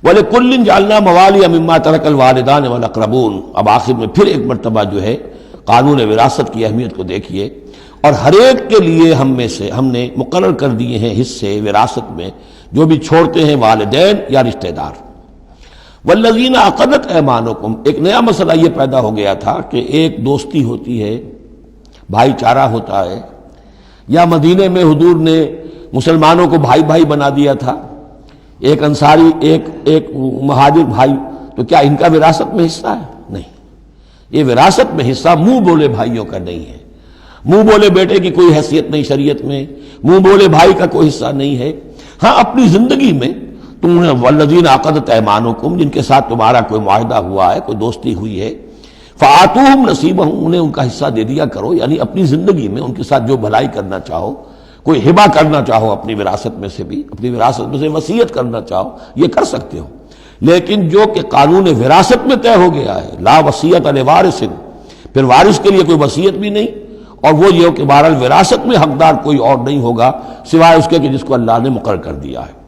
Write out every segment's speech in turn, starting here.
وَلِكُلٍّ جَعَلْنَا مَوَالِيَ مِمَّا تَرَكَ الْوَالِدَانِ وَالْأَقْرَبُونَ۔ اب آخر میں پھر ایک مرتبہ جو ہے قانون وراثت کی اہمیت کو دیکھیے، اور ہر ایک کے لیے ہم نے مقرر کر دیے ہیں حصے وراثت میں جو بھی چھوڑتے ہیں والدین یا رشتہ دار۔ وَالَّذِينَ عَقَدَتْ أَيْمَانُكُمْ، ایک نیا مسئلہ یہ پیدا ہو گیا تھا کہ ایک دوستی ہوتی ہے، بھائی چارہ ہوتا ہے، یا مدینے میں حضور نے مسلمانوں کو بھائی بھائی بنا دیا تھا، ایک انصاری ایک مہاجر بھائی، تو کیا ان کا وراثت میں حصہ ہے؟ نہیں، یہ وراثت میں حصہ منہ بولے بھائیوں کا نہیں ہے، منہ بولے بیٹے کی کوئی حیثیت نہیں شریعت میں، منہ بولے بھائی کا کوئی حصہ نہیں ہے۔ ہاں اپنی زندگی میں تم نے والذین عقدت ایمانکم، جن کے ساتھ تمہارا کوئی معاہدہ ہوا ہے، کوئی دوستی ہوئی ہے، فآتوہم نصیبہم، انہیں ان کا حصہ دے دیا کرو، یعنی اپنی زندگی میں ان کے ساتھ جو بھلائی کرنا چاہو، کوئی ہبہ کرنا چاہو اپنی وراثت میں سے بھی، اپنی وراثت میں سے وصیت کرنا چاہو، یہ کر سکتے ہو، لیکن جو کہ قانون وراثت میں طے ہو گیا ہے، لا وصیت لوارث، پھر وارث کے لیے کوئی وصیت بھی نہیں، اور وہ یہ کہ بہرحال وراثت میں حقدار کوئی اور نہیں ہوگا سوائے اس کے کہ جس کو اللہ نے مقرر کر دیا ہے۔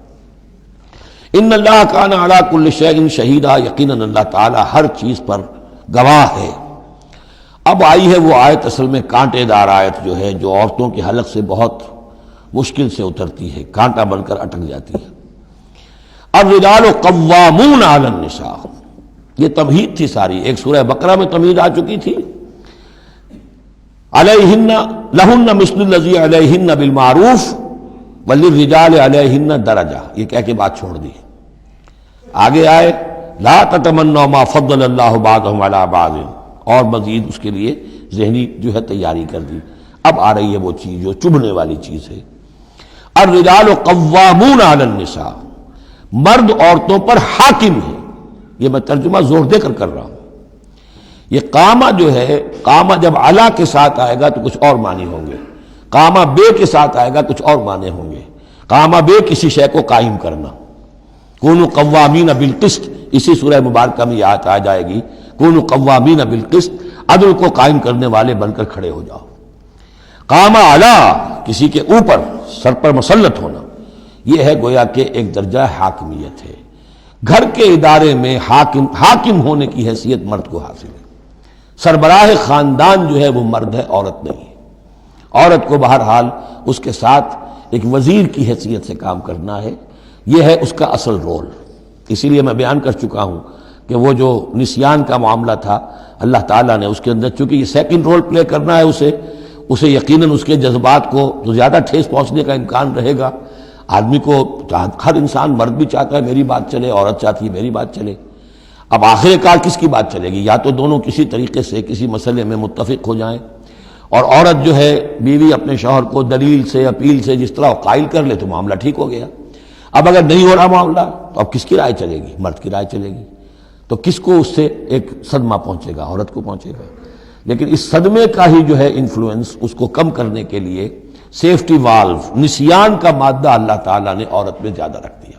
ان اللہ کان علی کل شیء شہیدا، یقیناً اللہ تعالی ہر چیز پر گواہ ہے۔ اب آئی ہے وہ آیت، اصل میں کانٹے دار آیت جو ہے، جو عورتوں کے حلق سے بہت مشکل سے اترتی ہے، کانٹا بن کر اٹک جاتی ہے۔ الرجال قوامون علی النساء، یہ تمہید تھی ساری، ایک سورہ بقرہ میں تمہید آ چکی تھی، علیہن لہن مثل الذی علیہن بالمعروف وللرجال علیہن درجہ، یہ کہہ کے بات چھوڑ دی۔ آگے آئے لا تتمنوا ما فضل اللہ بعضهم علی بعض، اور مزید اس کے لیے ذہنی جو ہے تیاری کر دی۔ اب آ رہی ہے وہ چیز جو چبھنے والی چیز ہے۔ الرجال قوامون علی النساء، مرد عورتوں پر حاکم ہے، یہ میں ترجمہ زور دے کر رہا ہوں۔ یہ قامہ جو ہے، قامہ جب علا کے ساتھ آئے گا تو کچھ اور معنی ہوں گے، قامہ بے کے ساتھ آئے گا کچھ اور معنی ہوں گے۔ قامہ بے کسی شے کو قائم کرنا، کونوا قوامین بالقسط، اسی سورہ مبارکہ میں یہ آیت آ جائے گی، کونوا قوامین بالقسط، عدل کو قائم کرنے والے بن کر کھڑے ہو جاؤ۔ قامہ علا، کسی کے اوپر سر پر مسلط ہونا، یہ ہے گویا کہ ایک درجہ حاکمیت ہے۔ گھر کے ادارے میں حاکم ہونے کی حیثیت مرد کو حاصل ہے۔ سربراہ خاندان جو ہے وہ مرد ہے، عورت نہیں ہے۔ عورت کو بہرحال اس کے ساتھ ایک وزیر کی حیثیت سے کام کرنا ہے، یہ ہے اس کا اصل رول۔ اسی لیے میں بیان کر چکا ہوں کہ وہ جو نسیان کا معاملہ تھا، اللہ تعالیٰ نے اس کے اندر چونکہ یہ سیکنڈ رول پلے کرنا ہے اسے یقیناً اس کے جذبات کو تو زیادہ ٹھیس پہنچنے کا امکان رہے گا۔ آدمی کو، ہر انسان، مرد بھی چاہتا ہے میری بات چلے، عورت چاہتی ہے میری بات چلے۔ اب آخر کار کس کی بات چلے گی؟ یا تو دونوں کسی طریقے سے کسی مسئلے میں متفق ہو جائیں، اور عورت جو ہے بیوی اپنے شوہر کو دلیل سے، اپیل سے جس طرح قائل کر لے تو معاملہ ٹھیک ہو گیا۔ اب اگر نہیں ہو رہا معاملہ تو اب کس کی رائے چلے گی؟ مرد کی رائے چلے گی۔ تو کس کو اس سے ایک صدمہ پہنچے گا؟ عورت کو پہنچے گا۔ لیکن اس صدمے کا ہی جو ہے انفلوئنس، اس کو کم کرنے کے لیے سیفٹی والو، نسیان کا مادہ اللہ تعالیٰ نے عورت میں زیادہ رکھ دیا۔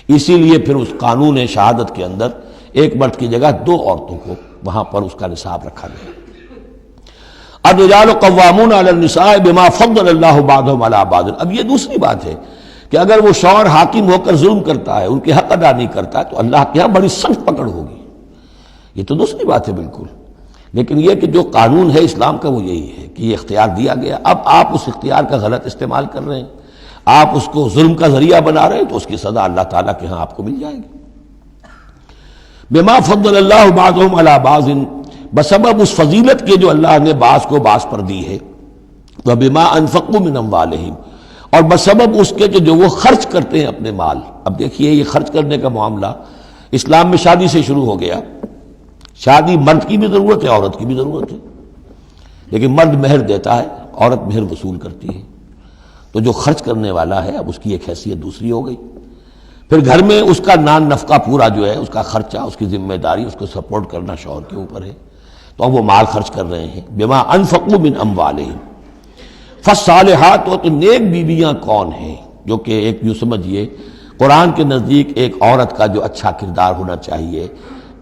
اسی لیے پھر اس قانون شہادت کے اندر ایک مرد کی جگہ 2 عورتوں کو وہاں پر اس کا نصاب رکھا گیا۔ الرجال قوامون علی النساء بما فضل اللہ بعضهم علی بعض۔ اب یہ دوسری بات ہے کہ اگر وہ شوہر حاکم ہو کر ظلم کرتا ہے، ان کے حق ادا نہیں کرتا ہے، تو اللہ کے ہاں بڑی سخت پکڑ ہوگی، یہ تو دوسری بات ہے بالکل۔ لیکن یہ کہ جو قانون ہے اسلام کا وہ یہی ہے کہ یہ اختیار دیا گیا، اب آپ اس اختیار کا غلط استعمال کر رہے ہیں، آپ اس کو ظلم کا ذریعہ بنا رہے ہیں، تو اس کی سزا اللہ تعالیٰ کے ہاں آپ کو مل جائے گی۔ بما فضل اللہ بعضهم علی بعض، بسبب اس فضیلت کے جو اللہ نے بعض کو بعض پر دی ہے، وبما انفقوا من اموالہم، اور بسبب اس کے کہ جو وہ خرچ کرتے ہیں اپنے مال۔ اب دیکھیے یہ خرچ کرنے کا معاملہ اسلام میں شادی سے شروع ہو گیا۔ شادی مرد کی بھی ضرورت ہے، عورت کی بھی ضرورت ہے، لیکن مرد مہر دیتا ہے، عورت مہر وصول کرتی ہے۔ تو جو خرچ کرنے والا ہے اب اس کی ایک حیثیت دوسری ہو گئی۔ پھر گھر میں اس کا نان نفقہ پورا جو ہے، اس کا خرچہ، اس کی ذمہ داری، اس کو سپورٹ کرنا شوہر کے اوپر ہے، تو اب وہ مال خرچ کر رہے ہیں۔ بما انفقوا من اموالہم، فالصالحات، تو نیک بیویاں کون ہیں؟ جو کہ ایک یوں سمجھیے قرآن کے نزدیک ایک عورت کا جو اچھا کردار ہونا چاہیے،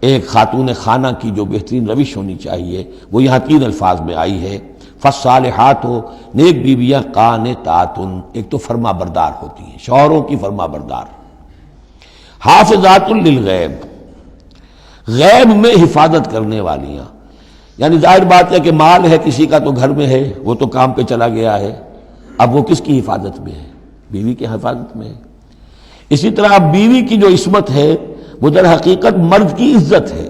ایک خاتون خانہ کی جو بہترین روش ہونی چاہیے، وہ یہاں 3 الفاظ میں آئی ہے۔ فالصالحات، نیک بیویاں، قانتات، ایک تو فرما بردار ہوتی ہیں، شوہروں کی فرما بردار، حافظات للغیب، غیب میں حفاظت کرنے والیاں، یعنی ظاہر بات ہے کہ مال ہے کسی کا تو گھر میں ہے، وہ تو کام پہ چلا گیا ہے، اب وہ کس کی حفاظت میں ہے؟ بیوی کی حفاظت میں ہے۔ اسی طرح اب بیوی کی جو عصمت ہے وہ در حقیقت مرد کی عزت ہے،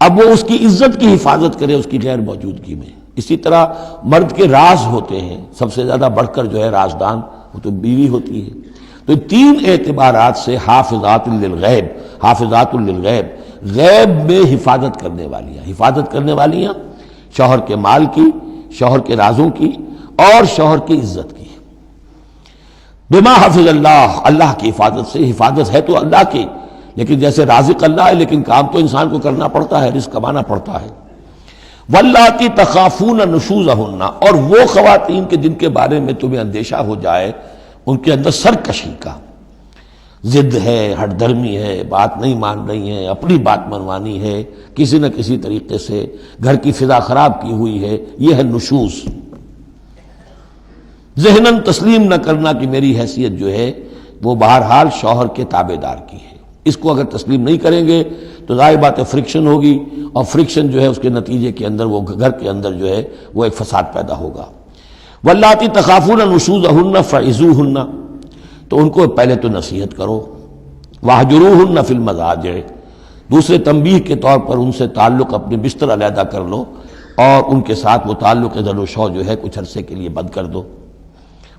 اب وہ اس کی عزت کی حفاظت کرے اس کی غیر موجودگی میں۔ اسی طرح مرد کے راز ہوتے ہیں، سب سے زیادہ بڑھ کر جو ہے رازدان وہ تو بیوی ہوتی ہے۔ تو تین اعتبارات سے حافظات للغیب، حافظات للغیب، غیب میں حفاظت کرنے والیاں، حفاظت کرنے والیاں شوہر کے مال کی، شوہر کے رازوں کی اور شوہر کی عزت کی۔ بما حفظ اللہ، اللہ کی حفاظت سے، حفاظت ہے تو اللہ کی، لیکن جیسے رازق اللہ ہے لیکن کام تو انسان کو کرنا پڑتا ہے، رزق کمانا پڑتا ہے۔ واللاتی تخافون نشوزہن، اور وہ خواتین کے جن کے بارے میں تمہیں اندیشہ ہو جائے ان کے اندر سرکشی کا، ضد ہے، ہٹ دھرمی ہے، بات نہیں مان رہی ہیں، اپنی بات منوانی ہے، کسی نہ کسی طریقے سے گھر کی فضا خراب کی ہوئی ہے، یہ ہے نشوز۔ ذہناً تسلیم نہ کرنا کہ میری حیثیت جو ہے وہ بہرحال شوہر کے تابع دار کی ہے، اس کو اگر تسلیم نہیں کریں گے تو ظاہر بات ہے فرکشن ہوگی، اور فرکشن جو ہے اس کے نتیجے کے اندر وہ گھر کے اندر جو ہے وہ ایک فساد پیدا ہوگا۔ واللاتی تخافون نشوزہن فعظوہن، تو ان کو پہلے تو نصیحت کرو، واہجروہن فی المضاجع، دوسرے تنبیہ کے طور پر ان سے تعلق اپنے بستر علیحدہ کر لو اور ان کے ساتھ وہ تعلق ذل و شو جو ہے کچھ عرصے کے لیے بند کر دو۔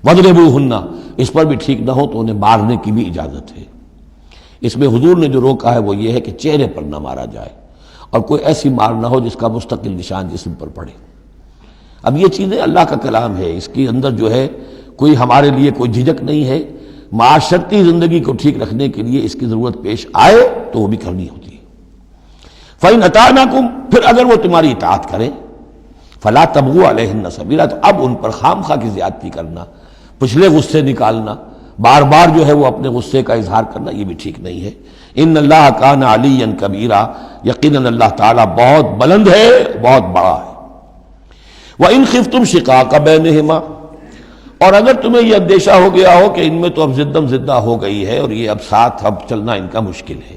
وَاضْرِبُوهُنَّ، اس پر بھی ٹھیک نہ ہو تو انہیں مارنے کی بھی اجازت ہے۔ اس میں حضور نے جو روکا ہے وہ یہ ہے کہ چہرے پر نہ مارا جائے، اور کوئی ایسی مار نہ ہو جس کا مستقل نشان جسم پر پڑے۔ اب یہ چیزیں اللہ کا کلام ہے، اس کے اندر جو ہے کوئی ہمارے لیے کوئی جھجک نہیں ہے، معاشرتی زندگی کو ٹھیک رکھنے کے لیے اس کی ضرورت پیش آئے تو وہ بھی کرنی ہوتی ہے۔ فَإِنْ أَطَعْنَكُمْ، پھر اگر وہ تمہاری اطاعت کریں، فَلَا تَبْغُوا عَلَيْهِنَّ سَبِيلًا، تو اب ان پر خام خواہ کی زیادتی کرنا، پچھلے غصے نکالنا، بار بار جو ہے وہ اپنے غصے کا اظہار کرنا، یہ بھی ٹھیک نہیں ہے۔ ان اللہ کان علیٰ کبیرا، یقیناً اللہ تعالیٰ بہت بلند ہے، بہت بڑا ہے۔ وَإِنْ خِفْتُمْ شِقَاقَ بَيْنِهِمَا، اور اگر تمہیں یہ اندیشہ ہو گیا ہو کہ ان میں تو اب زدم زدہ ہو گئی ہے اور یہ اب ساتھ اب چلنا ان کا مشکل ہے،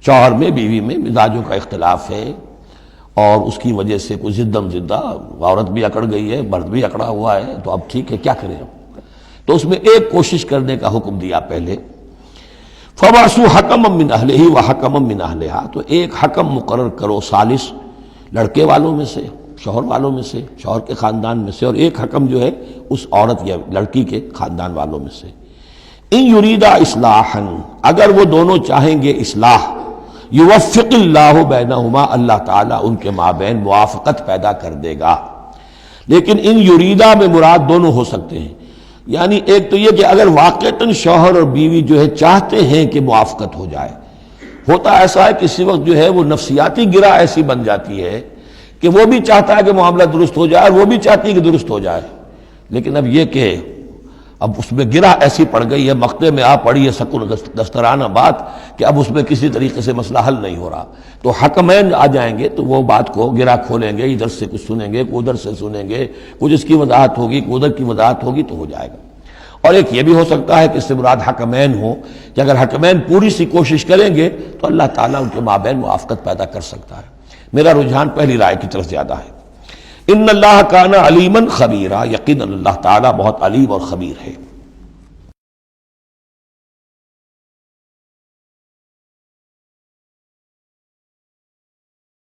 شوہر میں بیوی میں مزاجوں کا اختلاف ہے اور اس کی وجہ سے کوئی زدم زدہ، عورت بھی اکڑ گئی ہے، مرد بھی اکڑا ہوا ہے، تو اب ٹھیک ہے کیا کریں ہم؟ تو اس میں ایک کوشش کرنے کا حکم دیا پہلے، فَبَعْثُوا حَكَمًا مِّنْ أَهْلِهِ وَحَكَمًا مِّنْ أَهْلِهَا، تو ایک حکم مقرر کرو ثالث، لڑکے والوں میں سے، شوہر والوں میں سے، شوہر کے خاندان میں سے، اور ایک حکم جو ہے اس عورت یا لڑکی کے خاندان والوں میں سے۔ ان یریدا اصلاحا، اگر وہ دونوں چاہیں گے اصلاح، یوفق اللہ بینہما، اللہ تعالیٰ ان کے مابین موافقت پیدا کر دے گا۔ لیکن ان یریدا میں مراد دونوں ہو سکتے ہیں، یعنی ایک تو یہ کہ اگر واقعتاً شوہر اور بیوی جو ہے چاہتے ہیں کہ موافقت ہو جائے، ہوتا ایسا ہے کسی وقت جو ہے وہ نفسیاتی گرہ ایسی بن جاتی ہے کہ وہ بھی چاہتا ہے کہ معاملہ درست ہو جائے اور وہ بھی چاہتی ہے کہ درست ہو جائے، لیکن اب یہ کہ اب اس میں گرہ ایسی پڑ گئی ہے، مقطع میں آ پڑی ہے سکون دسترانہ بات کہ اب اس میں کسی طریقے سے مسئلہ حل نہیں ہو رہا، تو حکمین آ جائیں گے تو وہ بات کو گرہ کھولیں گے، ادھر سے کچھ سنیں گے، ادھر سے سنیں گے، کچھ اس کی وضاحت ہوگی، ادھر کی وضاحت ہوگی، تو ہو جائے گا۔ اور ایک یہ بھی ہو سکتا ہے کہ اس سے مراد حکمین ہو، کہ اگر حکمین پوری سی کوشش کریں گے تو اللہ تعالیٰ ان کے مابین موافقت پیدا کر سکتا ہے۔ میرا رجحان پہلی رائے کی طرف زیادہ ہے۔ ان اللہ کان علیما خبیرا، یقیناً اللہ تعالیٰ بہت علیم اور خبیر ہے۔